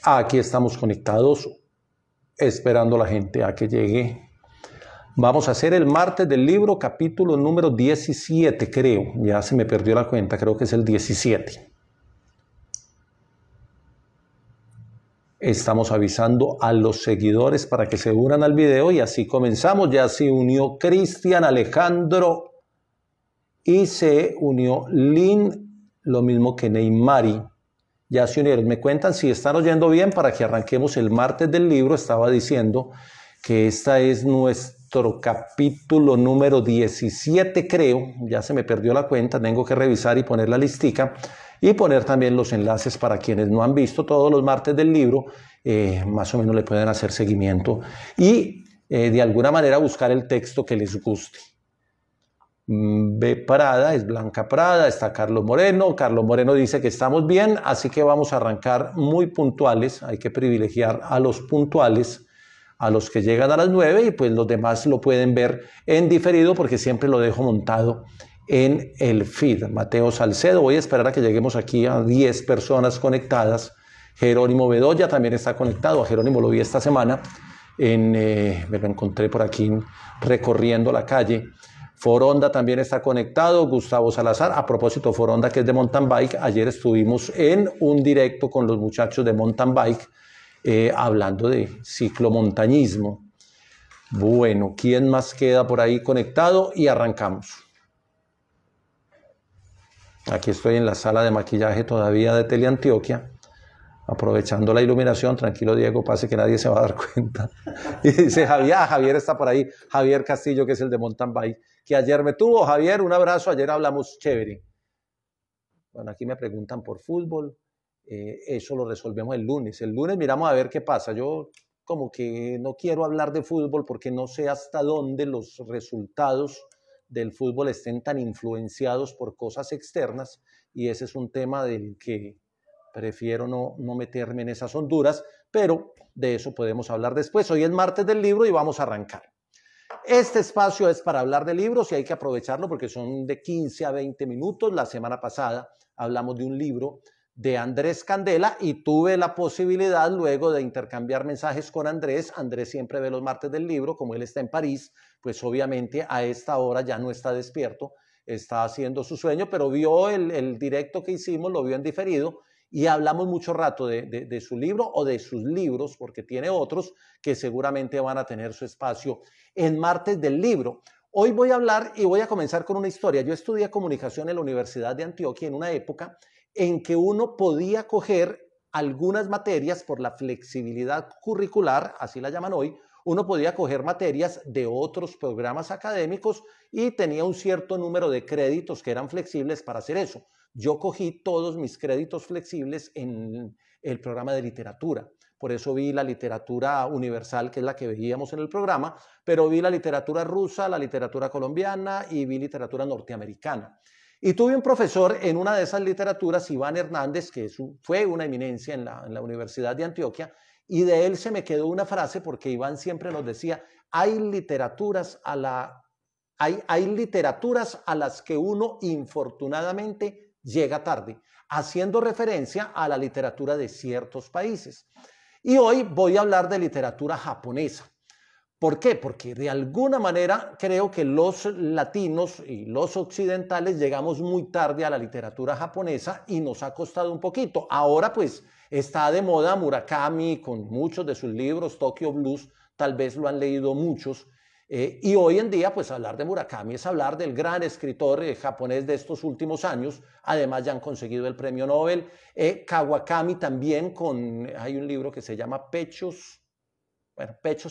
Aquí estamos conectados, esperando a la gente a que llegue. Vamos a hacer el martes del libro, capítulo número 17, creo. Ya se me perdió la cuenta, creo que es el 17. Estamos avisando a los seguidores para que se unan al video y así comenzamos. Ya se unió Cristian, Alejandro y se unió Lynn, lo mismo que Neymari. Ya se unieron. Me cuentan si están oyendo bien para que arranquemos el martes del libro. Estaba diciendo que este es nuestro capítulo número 17, creo. Ya se me perdió la cuenta, tengo que revisar y poner la listica y poner también los enlaces para quienes no han visto todos los martes del libro, más o menos le pueden hacer seguimiento y de alguna manera buscar el texto que les guste. B. Prada, es Blanca Prada, está Carlos Moreno. Carlos Moreno dice que estamos bien, así que vamos a arrancar muy puntuales. Hay que privilegiar a los puntuales, a los que llegan a las 9 y pues los demás lo pueden ver en diferido porque siempre lo dejo montado en el feed. Mateo Salcedo, voy a esperar a que lleguemos aquí a 10 personas conectadas. Jerónimo Bedoya también está conectado. A Jerónimo lo vi esta semana, me lo encontré por aquí recorriendo la calle. Foronda también está conectado, Gustavo Salazar. A propósito, Foronda, que es de mountain bike, ayer estuvimos en un directo con los muchachos de mountain bike hablando de ciclomontañismo. Bueno, ¿quién más queda por ahí conectado? Y arrancamos. Aquí estoy en la sala de maquillaje todavía de Teleantioquia, aprovechando la iluminación. Tranquilo, Diego, pase que nadie se va a dar cuenta. Y dice Javier está por ahí, Javier Castillo, que es el de mountain bike, que ayer me tuvo. Javier, un abrazo, ayer hablamos chévere. Bueno, aquí me preguntan por fútbol, eso lo resolvemos el lunes. El lunes miramos a ver qué pasa. Yo como que no quiero hablar de fútbol porque no sé hasta dónde los resultados del fútbol estén tan influenciados por cosas externas, y ese es un tema del que prefiero no meterme en esas honduras, pero de eso podemos hablar después. Hoy es martes del libro y vamos a arrancar. Este espacio es para hablar de libros y hay que aprovecharlo porque son de 15 a 20 minutos. La semana pasada hablamos de un libro de Andrés Candela y tuve la posibilidad luego de intercambiar mensajes con Andrés. Andrés siempre ve los martes del libro, como él está en París, pues obviamente a esta hora ya no está despierto, está haciendo su sueño, pero vio el directo que hicimos, lo vio en diferido y hablamos mucho rato de su libro o de sus libros, porque tiene otros que seguramente van a tener su espacio en martes del libro. Hoy voy a hablar y voy a comenzar con una historia. Yo estudié comunicación en la Universidad de Antioquia en una época en que uno podía coger algunas materias por la flexibilidad curricular, así la llaman hoy. Uno podía coger materias de otros programas académicos y tenía un cierto número de créditos que eran flexibles para hacer eso. Yo cogí todos mis créditos flexibles en el programa de literatura. Por eso vi la literatura universal, que es la que veíamos en el programa, pero vi la literatura rusa, la literatura colombiana y vi literatura norteamericana. Y tuve un profesor en una de esas literaturas, Iván Hernández, que fue una eminencia en la Universidad de Antioquia, y de él se me quedó una frase porque Iván siempre nos decía, hay literaturas a las que uno infortunadamente llega tarde, haciendo referencia a la literatura de ciertos países. Y hoy voy a hablar de literatura japonesa. ¿Por qué? Porque de alguna manera creo que los latinos y los occidentales llegamos muy tarde a la literatura japonesa y nos ha costado un poquito. Ahora pues está de moda Murakami con muchos de sus libros, Tokyo Blues, tal vez lo han leído muchos. Y hoy en día pues hablar de Murakami es hablar del gran escritor japonés de estos últimos años. Además ya han conseguido el premio Nobel. Kawakami también hay un libro que se llama Pechos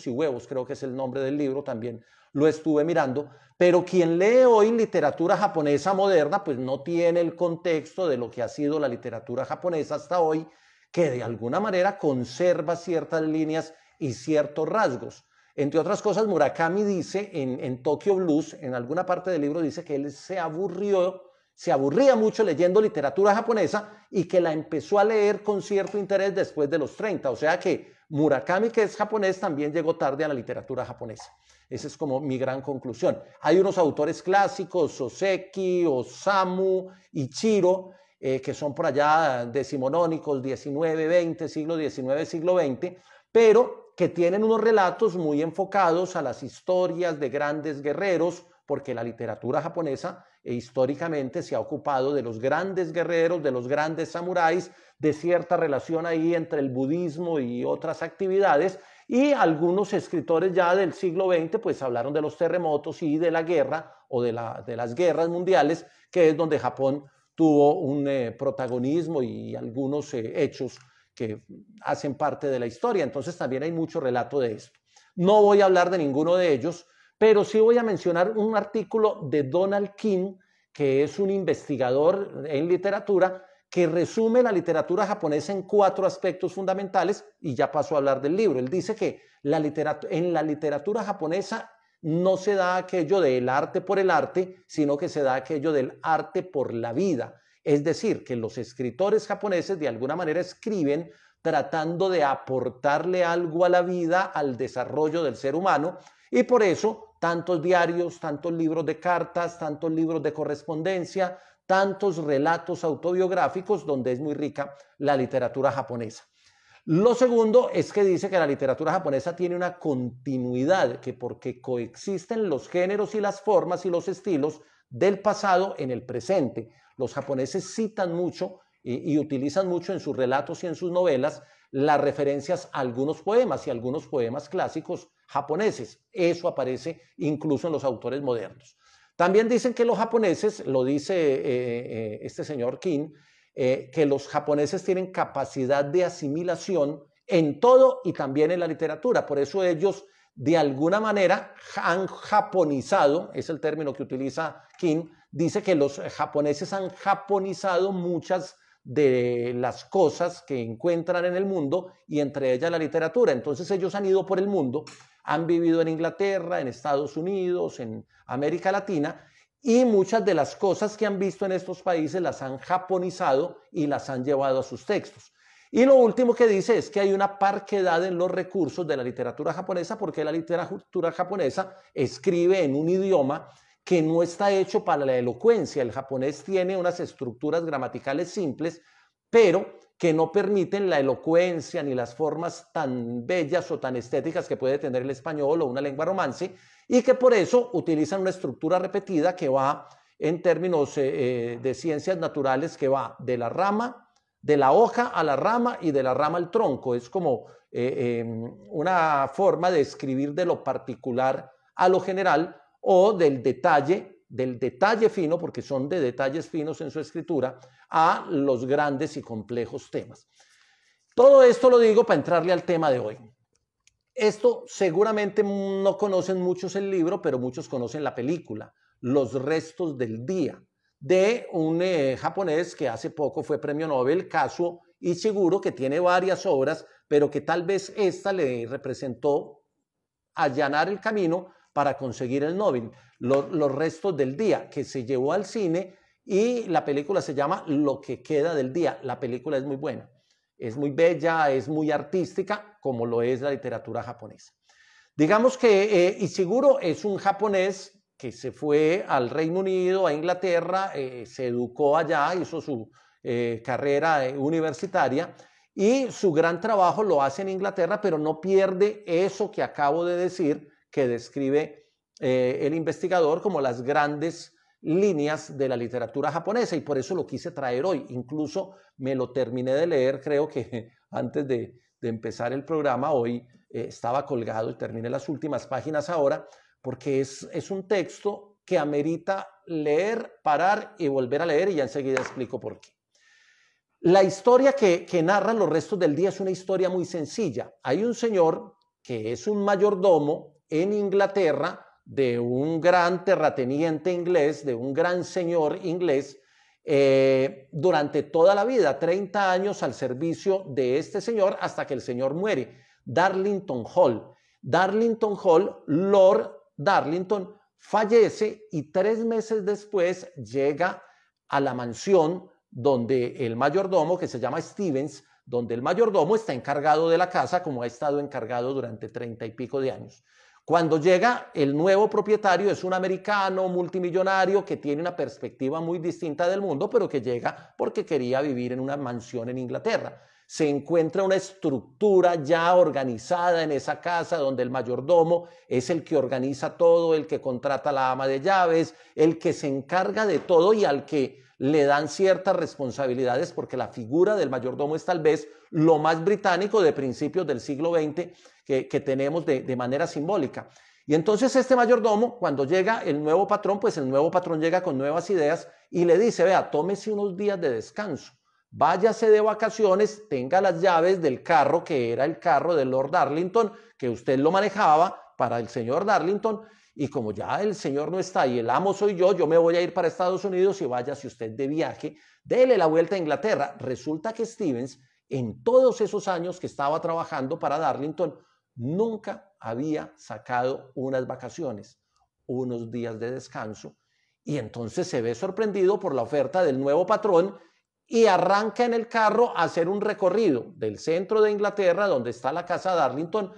y huevos, creo que es el nombre del libro, también lo estuve mirando, pero quien lee hoy literatura japonesa moderna, pues no tiene el contexto de lo que ha sido la literatura japonesa hasta hoy, que de alguna manera conserva ciertas líneas y ciertos rasgos. Entre otras cosas, Murakami dice en Tokyo Blues, en alguna parte del libro dice que él se aburría mucho leyendo literatura japonesa y que la empezó a leer con cierto interés después de los 30, o sea que Murakami, que es japonés, también llegó tarde a la literatura japonesa. Esa es como mi gran conclusión. Hay unos autores clásicos, Soseki, Osamu, Ichiro, que son por allá decimonónicos, 19, 20, siglo XIX, siglo XX, pero que tienen unos relatos muy enfocados a las historias de grandes guerreros, porque la literatura japonesa históricamente se ha ocupado de los grandes guerreros, de los grandes samuráis, de cierta relación ahí entre el budismo y otras actividades, y algunos escritores ya del siglo XX pues hablaron de los terremotos y de la guerra o de las guerras mundiales, que es donde Japón tuvo un protagonismo y algunos hechos que hacen parte de la historia. Entonces también hay mucho relato de esto. No voy a hablar de ninguno de ellos, pero sí voy a mencionar un artículo de Donald King, que es un investigador en literatura, que resume la literatura japonesa en 4 aspectos fundamentales, y ya paso a hablar del libro. Él dice que en la literatura japonesa no se da aquello del arte por el arte, sino que se da aquello del arte por la vida. Es decir, que los escritores japoneses de alguna manera escriben tratando de aportarle algo a la vida, al desarrollo del ser humano, y por eso tantos diarios, tantos libros de cartas, tantos libros de correspondencia, tantos relatos autobiográficos donde es muy rica la literatura japonesa. Lo segundo es que dice que la literatura japonesa tiene una continuidad, que porque coexisten los géneros y las formas y los estilos del pasado en el presente. Los japoneses citan mucho y utilizan mucho en sus relatos y en sus novelas las referencias a algunos poemas y algunos poemas clásicos japoneses. Eso aparece incluso en los autores modernos. También dicen que los japoneses, lo dice este señor King, que los japoneses tienen capacidad de asimilación en todo y también en la literatura. Por eso ellos de alguna manera han japonizado, es el término que utiliza King, dice que los japoneses han japonizado muchas de las cosas que encuentran en el mundo y entre ellas la literatura. Entonces ellos han ido por el mundo, han vivido en Inglaterra, en Estados Unidos, en América Latina, y muchas de las cosas que han visto en estos países las han japonizado y las han llevado a sus textos. Y lo último que dice es que hay una parquedad en los recursos de la literatura japonesa, porque la literatura japonesa escribe en un idioma que no está hecho para la elocuencia. El japonés tiene unas estructuras gramaticales simples, pero que no permiten la elocuencia ni las formas tan bellas o tan estéticas que puede tener el español o una lengua romance, y que por eso utilizan una estructura repetida que va en términos de ciencias naturales, que va de la rama, de la hoja a la rama y de la rama al tronco. Es como una forma de escribir de lo particular a lo general, o del detalle fino, porque son de detalles finos en su escritura, a los grandes y complejos temas. Todo esto lo digo para entrarle al tema de hoy. Esto seguramente no conocen muchos el libro, pero muchos conocen la película, Los restos del día, de un japonés que hace poco fue premio Nobel, Kazuo Ishiguro, que tiene varias obras, pero que tal vez esta le representó allanar el camino para conseguir el Nobel, Los restos del día, que se llevó al cine, y la película se llama Lo que queda del día. La película es muy buena, es muy bella, es muy artística, como lo es la literatura japonesa. Digamos que Ishiguro es un japonés que se fue al Reino Unido, a Inglaterra, se educó allá, hizo su carrera universitaria, y su gran trabajo lo hace en Inglaterra, pero no pierde eso que acabo de decir, que describe el investigador como las grandes líneas de la literatura japonesa, y por eso lo quise traer hoy. Incluso me lo terminé de leer, creo que antes de empezar el programa hoy, estaba colgado y terminé las últimas páginas ahora, porque es un texto que amerita leer, parar y volver a leer, y ya enseguida explico por qué. La historia que narra Los restos del día es una historia muy sencilla. Hay un señor que es un mayordomo en Inglaterra de un gran terrateniente inglés, de un gran señor inglés, durante toda la vida, 30 años al servicio de este señor, hasta que el señor muere. Darlington Hall. Darlington Hall, Lord Darlington, fallece, y 3 meses después llega a la mansión donde el mayordomo, que se llama Stevens, donde el mayordomo está encargado de la casa, como ha estado encargado durante 30 y pico de años. Cuando llega el nuevo propietario, es un americano multimillonario que tiene una perspectiva muy distinta del mundo, pero que llega porque quería vivir en una mansión en Inglaterra. Se encuentra una estructura ya organizada en esa casa donde el mayordomo es el que organiza todo, el que contrata a la ama de llaves, el que se encarga de todo y al que le dan ciertas responsabilidades, porque la figura del mayordomo es tal vez lo más británico de principios del siglo XX que tenemos de manera simbólica. Y entonces este mayordomo, cuando llega el nuevo patrón, pues el nuevo patrón llega con nuevas ideas y le dice, vea, tómese unos días de descanso, váyase de vacaciones, tenga las llaves del carro, que era el carro de Lord Darlington, que usted lo manejaba para el señor Darlington, y como ya el señor no está y el amo soy yo me voy a ir para Estados Unidos y váyase usted de viaje, dele la vuelta a Inglaterra. Resulta que Stevens, en todos esos años que estaba trabajando para Darlington, nunca había sacado unas vacaciones, unos días de descanso, y entonces se ve sorprendido por la oferta del nuevo patrón y arranca en el carro a hacer un recorrido del centro de Inglaterra, donde está la casa Darlington,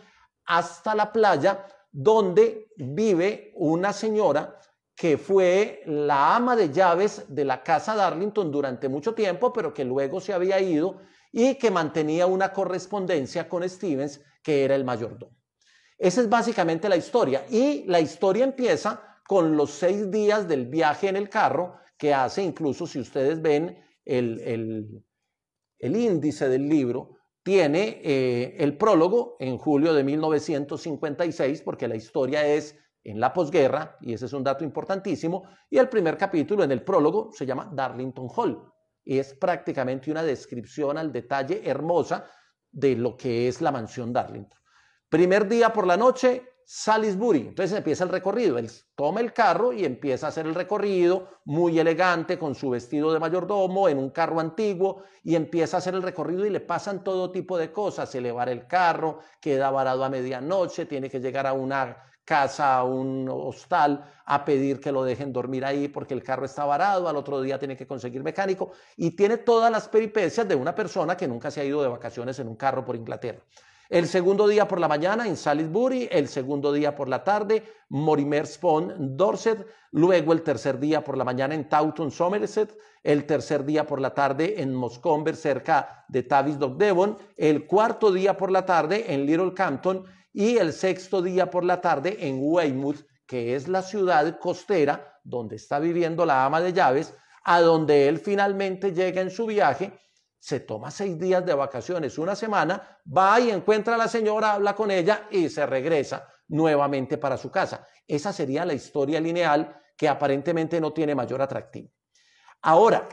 hasta la playa, donde vive una señora que fue la ama de llaves de la casa Darlington durante mucho tiempo, pero que luego se había ido y que mantenía una correspondencia con Stevens, que era el mayordomo. Esa es básicamente la historia, y la historia empieza con los 6 días del viaje en el carro que hace. Incluso si ustedes ven el índice del libro, tiene el prólogo en julio de 1956, porque la historia es en la posguerra, y ese es un dato importantísimo, y el primer capítulo en el prólogo se llama Darlington Hall, y es prácticamente una descripción al detalle hermosa de lo que es la mansión Darlington. Primer día por la noche, Salisbury. Entonces empieza el recorrido. Él toma el carro y empieza a hacer el recorrido, muy elegante, con su vestido de mayordomo, en un carro antiguo, y empieza a hacer el recorrido y le pasan todo tipo de cosas. Se le va el carro, queda varado a medianoche, tiene que llegar a una casa, a un hostal, a pedir que lo dejen dormir ahí porque el carro está varado. Al otro día tiene que conseguir mecánico, y tiene todas las peripecias de una persona que nunca se ha ido de vacaciones en un carro por Inglaterra. El segundo día por la mañana en Salisbury, el segundo día por la tarde, Mortimer's Pond, Dorset, luego el tercer día por la mañana en Taunton, Somerset, el tercer día por la tarde en Moscombe, cerca de Tavistock, Devon, el cuarto día por la tarde en Little Campton y el sexto día por la tarde en Weymouth, que es la ciudad costera donde está viviendo la ama de llaves, a donde él finalmente llega en su viaje. Se toma 6 días de vacaciones, una semana, va y encuentra a la señora, habla con ella y se regresa nuevamente para su casa. Esa sería la historia lineal, que aparentemente no tiene mayor atractivo. Ahora,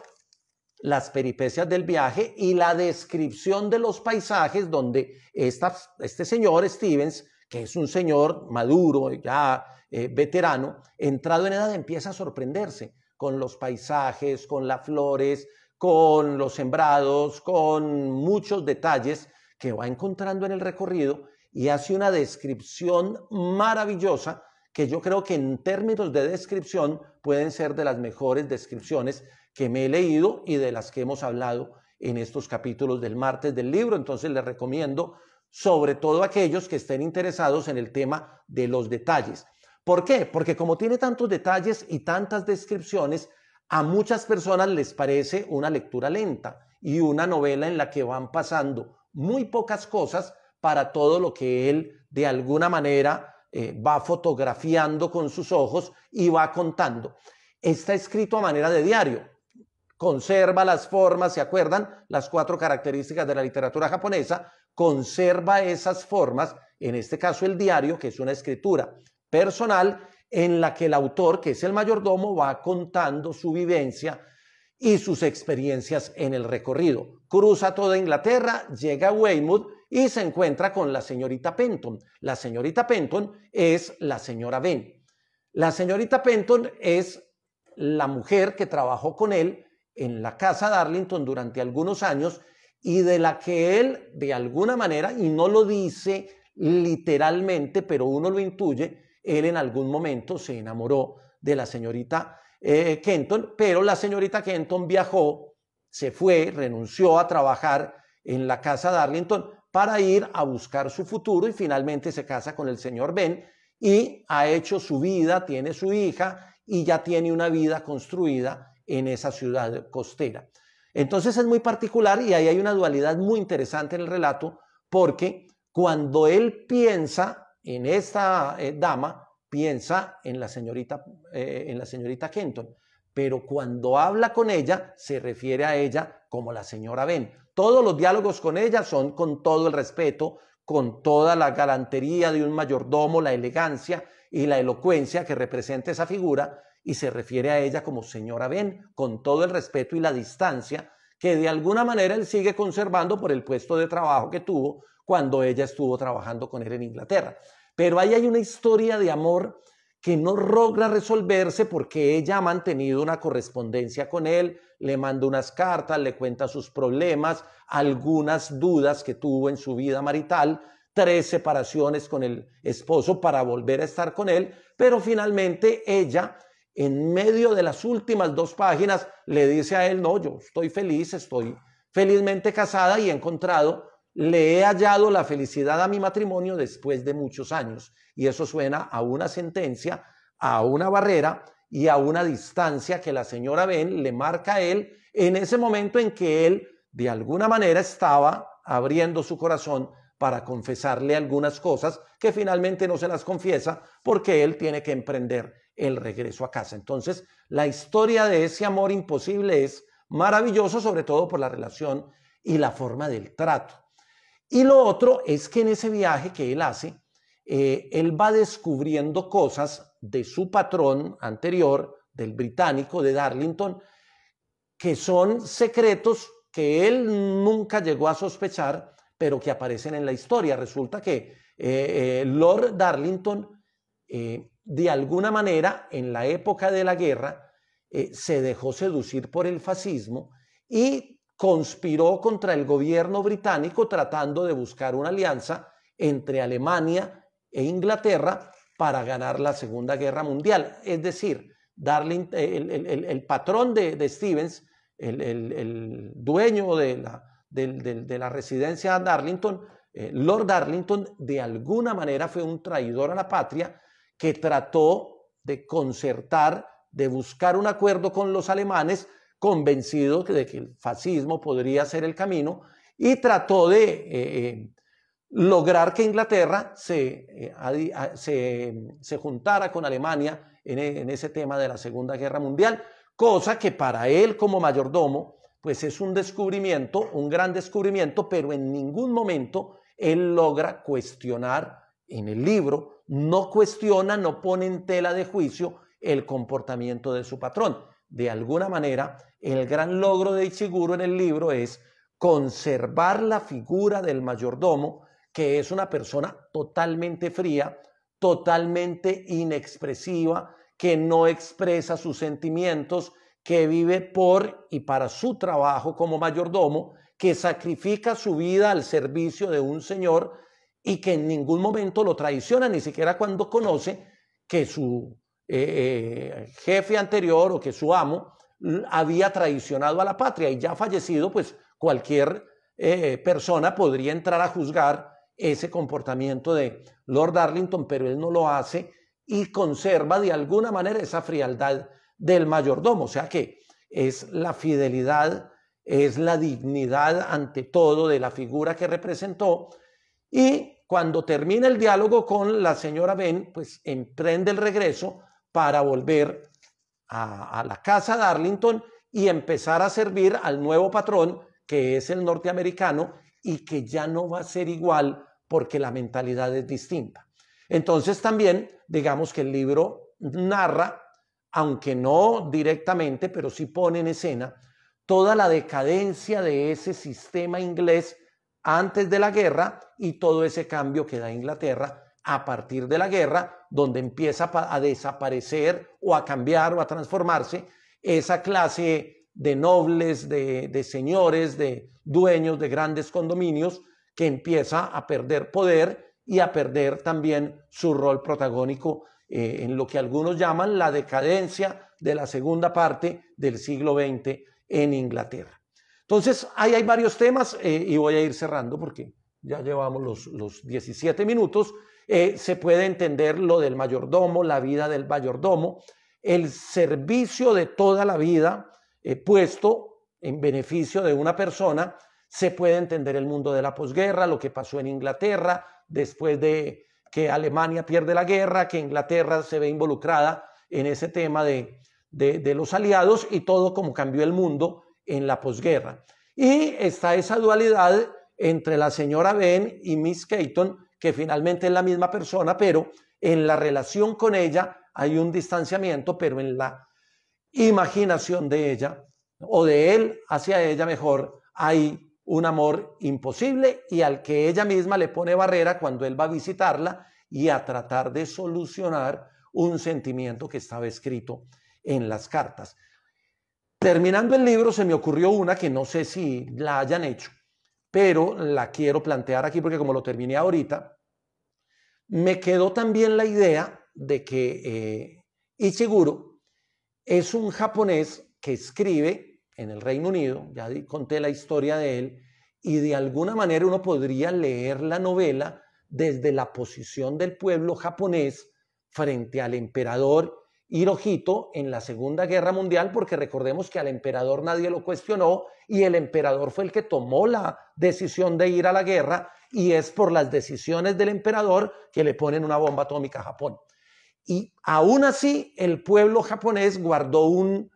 las peripecias del viaje y la descripción de los paisajes donde este señor Stevens, que es un señor maduro, ya veterano, entrado en edad, empieza a sorprenderse con los paisajes, con las flores, con los sembrados, con muchos detalles que va encontrando en el recorrido, y hace una descripción maravillosa que yo creo que en términos de descripción pueden ser de las mejores descripciones que me he leído y de las que hemos hablado en estos capítulos del martes del libro. Entonces les recomiendo, sobre todo a aquellos que estén interesados en el tema de los detalles. ¿Por qué? Porque como tiene tantos detalles y tantas descripciones, a muchas personas les parece una lectura lenta y una novela en la que van pasando muy pocas cosas para todo lo que él de alguna manera va fotografiando con sus ojos y va contando. Está escrito a manera de diario, conserva las formas, ¿se acuerdan? Las 4 características de la literatura japonesa, conserva esas formas, en este caso el diario, que es una escritura personal, en la que el autor, que es el mayordomo, va contando su vivencia y sus experiencias en el recorrido. Cruza toda Inglaterra, llega a Weymouth y se encuentra con la señorita Penton. La señorita Penton es la señora Benn. La señorita Penton es la mujer que trabajó con él en la casa Darlington durante algunos años y de la que él, de alguna manera, y no lo dice literalmente, pero uno lo intuye, él en algún momento se enamoró de la señorita Kenton, pero la señorita Kenton viajó, se fue, renunció a trabajar en la casa Darlington para ir a buscar su futuro y finalmente se casa con el señor Benn, y ha hecho su vida, tiene su hija y ya tiene una vida construida en esa ciudad costera. Entonces es muy particular y ahí hay una dualidad muy interesante en el relato, porque cuando él piensa en esta dama, piensa en la señorita Kenton, pero cuando habla con ella, se refiere a ella como la señora Ben. Todos los diálogos con ella son con todo el respeto, con toda la galantería de un mayordomo, la elegancia y la elocuencia que representa esa figura, y se refiere a ella como señora Ben, con todo el respeto y la distancia que de alguna manera él sigue conservando por el puesto de trabajo que tuvo cuando ella estuvo trabajando con él en Inglaterra. Pero ahí hay una historia de amor que no logra resolverse porque ella ha mantenido una correspondencia con él, le manda unas cartas, le cuenta sus problemas, algunas dudas que tuvo en su vida marital, 3 separaciones con el esposo para volver a estar con él, pero finalmente ella, en medio de las últimas 2 páginas, le dice a él: no, yo estoy feliz, estoy felizmente casada y le he hallado la felicidad a mi matrimonio después de muchos años. Y eso suena a una sentencia, a una barrera y a una distancia que la señora Ben le marca a él en ese momento en que él de alguna manera estaba abriendo su corazón para confesarle algunas cosas que finalmente no se las confiesa porque él tiene que emprender el regreso a casa. Entonces, la historia de ese amor imposible es maravilloso, sobre todo por la relación y la forma del trato. Y lo otro es que en ese viaje que él hace, él va descubriendo cosas de su patrón anterior, del británico, de Darlington, que son secretos que él nunca llegó a sospechar, pero que aparecen en la historia. Resulta que Lord Darlington, de alguna manera, en la época de la guerra, se dejó seducir por el fascismo y conspiró contra el gobierno británico tratando de buscar una alianza entre Alemania e Inglaterra para ganar la Segunda Guerra Mundial. Es decir, el patrón de Stevens, el dueño de la residencia Darlington, Lord Darlington, de alguna manera fue un traidor a la patria que trató de concertar, de buscar un acuerdo con los alemanes, convencido de que el fascismo podría ser el camino, y trató de lograr que Inglaterra se juntara con Alemania en ese tema de la Segunda Guerra Mundial, cosa que para él como mayordomo pues es un descubrimiento, un gran descubrimiento, pero en ningún momento él logra cuestionar en el libro, no cuestiona, no pone en tela de juicio el comportamiento de su patrón. De alguna manera, el gran logro de Ishiguro en el libro es conservar la figura del mayordomo, que es una persona totalmente fría, totalmente inexpresiva, que no expresa sus sentimientos, que vive por y para su trabajo como mayordomo, que sacrifica su vida al servicio de un señor y que en ningún momento lo traiciona, ni siquiera cuando conoce que su jefe anterior o que su amo había traicionado a la patria, y ya fallecido, pues cualquier persona podría entrar a juzgar ese comportamiento de Lord Darlington, pero él no lo hace y conserva de alguna manera esa frialdad del mayordomo. O sea que es la fidelidad, es la dignidad ante todo de la figura que representó. Y cuando termina el diálogo con la señora Ben, pues emprende el regreso para volver a la casa Darlington y empezar a servir al nuevo patrón, que es el norteamericano, y que ya no va a ser igual porque la mentalidad es distinta. Entonces también, digamos que el libro narra, aunque no directamente, pero sí pone en escena toda la decadencia de ese sistema inglés antes de la guerra y todo ese cambio que da Inglaterra a partir de la guerra, donde empieza a desaparecer o a cambiar o a transformarse esa clase de nobles, de señores, de dueños de grandes condominios, que empieza a perder poder y a perder también su rol protagónico en lo que algunos llaman la decadencia de la segunda parte del siglo XX en Inglaterra. Entonces, ahí hay varios temas y voy a ir cerrando porque ya llevamos los 17 minutos, se puede entender lo del mayordomo, la vida del mayordomo, el servicio de toda la vida puesto en beneficio de una persona. Se puede entender el mundo de la posguerra, lo que pasó en Inglaterra después de que Alemania pierde la guerra, que Inglaterra se ve involucrada en ese tema de los aliados y todo como cambió el mundo en la posguerra. Y está esa dualidad entre la señora Ben y Miss Keaton, que finalmente es la misma persona, pero en la relación con ella hay un distanciamiento, pero en la imaginación de ella, o de él hacia ella mejor, hay un amor imposible y al que ella misma le pone barrera cuando él va a visitarla y a tratar de solucionar un sentimiento que estaba escrito en las cartas. Terminando el libro se me ocurrió una que no sé si la hayan hecho, pero la quiero plantear aquí porque como lo terminé ahorita, me quedó también la idea de que Ishiguro es un japonés que escribe en el Reino Unido, ya conté la historia de él, y de alguna manera uno podría leer la novela desde la posición del pueblo japonés frente al emperador Hirohito en la Segunda Guerra Mundial, porque recordemos que al emperador nadie lo cuestionó y el emperador fue el que tomó la decisión de ir a la guerra y es por las decisiones del emperador que le ponen una bomba atómica a Japón. Y aún así el pueblo japonés guardó un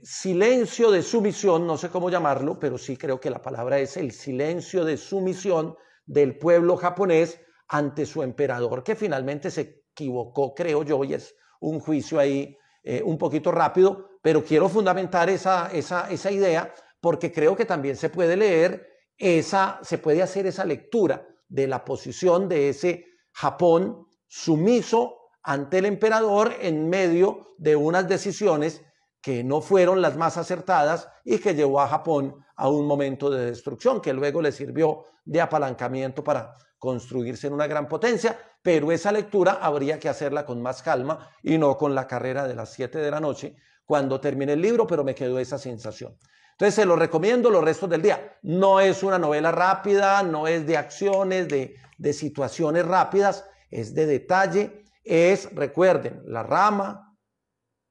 silencio de sumisión, no sé cómo llamarlo, pero sí creo que la palabra es el silencio de sumisión del pueblo japonés ante su emperador, que finalmente se equivocó, creo yo, y es un juicio ahí un poquito rápido, pero quiero fundamentar esa idea porque creo que también se puede leer se puede hacer esa lectura de la posición de ese Japón sumiso ante el emperador en medio de unas decisiones que no fueron las más acertadas y que llevó a Japón a un momento de destrucción que luego le sirvió de apalancamiento para construirse en una gran potencia, pero esa lectura habría que hacerla con más calma y no con la carrera de las 7 de la noche cuando termine el libro, pero me quedó esa sensación. Entonces se lo recomiendo los restos del día. No es una novela rápida, no es de acciones, de situaciones rápidas, es de detalle, recuerden, la rama,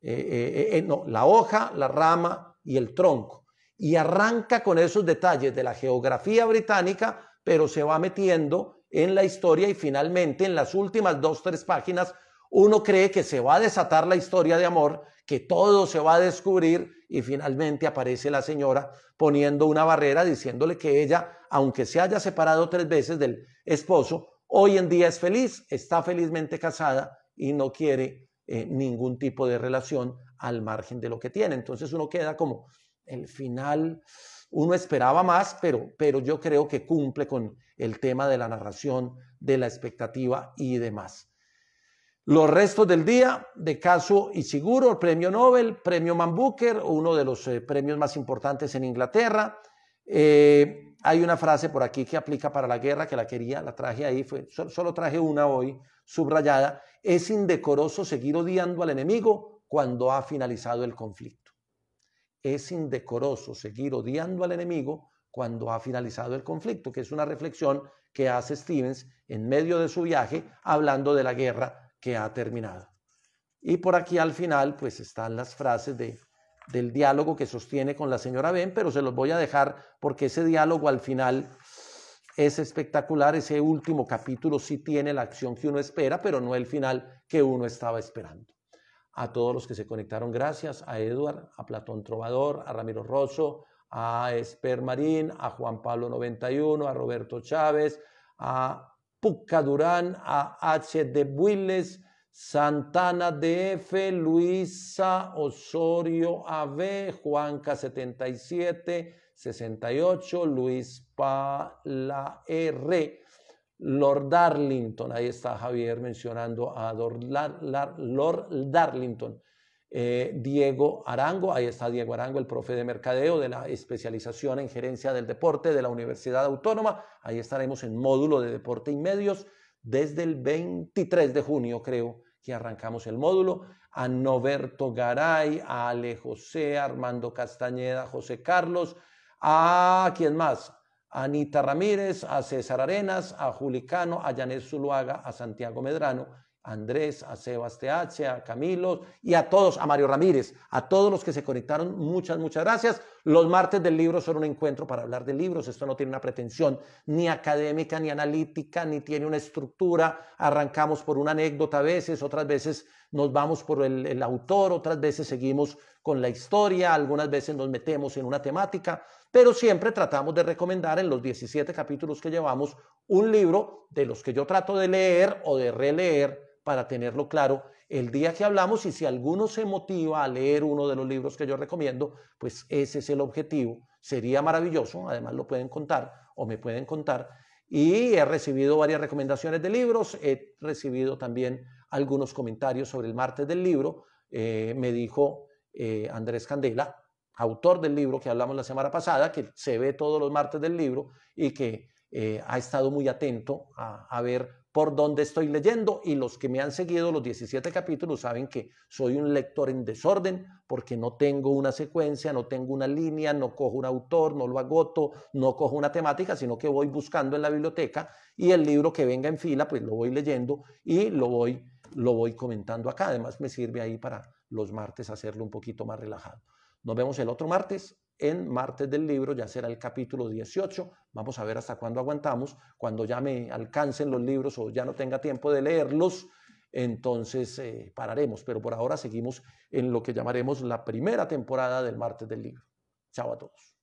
la hoja, la rama y el tronco. Y arranca con esos detalles de la geografía británica, pero se va metiendo en la historia y finalmente en las últimas 2-3 páginas uno cree que se va a desatar la historia de amor, que todo se va a descubrir y finalmente aparece la señora poniendo una barrera diciéndole que ella, aunque se haya separado 3 veces del esposo, hoy en día es feliz, está felizmente casada y no quiere ningún tipo de relación al margen de lo que tiene. Entonces uno queda como el final, uno esperaba más, pero yo creo que cumple con el tema de la narración, de la expectativa y demás. Los restos del día de Kazuo Ishiguro, premio Nobel, premio Man Booker, uno de los premios más importantes en Inglaterra. Hay una frase por aquí que aplica para la guerra, que la traje ahí, solo traje una hoy, subrayada. Es indecoroso seguir odiando al enemigo cuando ha finalizado el conflicto. Es indecoroso seguir odiando al enemigo cuando ha finalizado el conflicto, que es una reflexión que hace Stevens en medio de su viaje hablando de la guerra que ha terminado. Y por aquí al final pues están las frases del diálogo que sostiene con la señora Ben, pero se los voy a dejar porque ese diálogo al final es espectacular. Ese último capítulo sí tiene la acción que uno espera, pero no el final que uno estaba esperando. A todos los que se conectaron, gracias. A Edward, a Platón Trovador, a Ramiro Rosso, a Esper Marín, a Juan Pablo 91, a Roberto Chávez, a Pucca Durán, a H. de Builes, Santana DF, Luisa Osorio AB, Juanca 77, 68, Luis Pala R, Lord Darlington, ahí está Javier mencionando a Lord Darlington, Diego Arango, ahí está Diego Arango, el profe de mercadeo de la especialización en gerencia del deporte de la Universidad Autónoma, ahí estaremos en módulo de deporte y medios desde el 23 de junio creo que arrancamos el módulo, a Noberto Garay, a Ale José, Armando Castañeda, José Carlos, a ¿quién más? a Anita Ramírez, a César Arenas, a Julicano, a Janet Zuluaga, a Santiago Medrano, a Andrés, a Sebas TH, a Camilo y a todos, a Mario Ramírez, a todos los que se conectaron, muchas gracias. Los martes del libro son un encuentro para hablar de libros. Esto no tiene una pretensión ni académica, ni analítica, ni tiene una estructura. Arrancamos por una anécdota a veces, otras veces nos vamos por el autor, otras veces seguimos con la historia, algunas veces nos metemos en una temática, pero siempre tratamos de recomendar en los 17 capítulos que llevamos un libro de los que yo trato de leer o de releer para tenerlo claro el día que hablamos, y si alguno se motiva a leer uno de los libros que yo recomiendo, pues ese es el objetivo. Sería maravilloso, además lo pueden contar o me pueden contar. Y he recibido varias recomendaciones de libros, he recibido también algunos comentarios sobre el martes del libro. Me dijo Andrés Candela, autor del libro que hablamos la semana pasada, que se ve todos los martes del libro y que ha estado muy atento a ver por dónde estoy leyendo, y los que me han seguido los 17 capítulos saben que soy un lector en desorden porque no tengo una secuencia, no tengo una línea, no cojo un autor, no lo agoto, no cojo una temática, sino que voy buscando en la biblioteca y el libro que venga en fila pues lo voy leyendo y lo voy comentando acá. Además me sirve ahí para los martes hacerlo un poquito más relajado. Nos vemos el otro martes. En martes del libro ya será el capítulo 18. Vamos a ver hasta cuándo aguantamos. Cuando ya me alcancen los libros o ya no tenga tiempo de leerlos, entonces pararemos. Pero por ahora seguimos en lo que llamaremos la primera temporada del martes del libro. Chao a todos.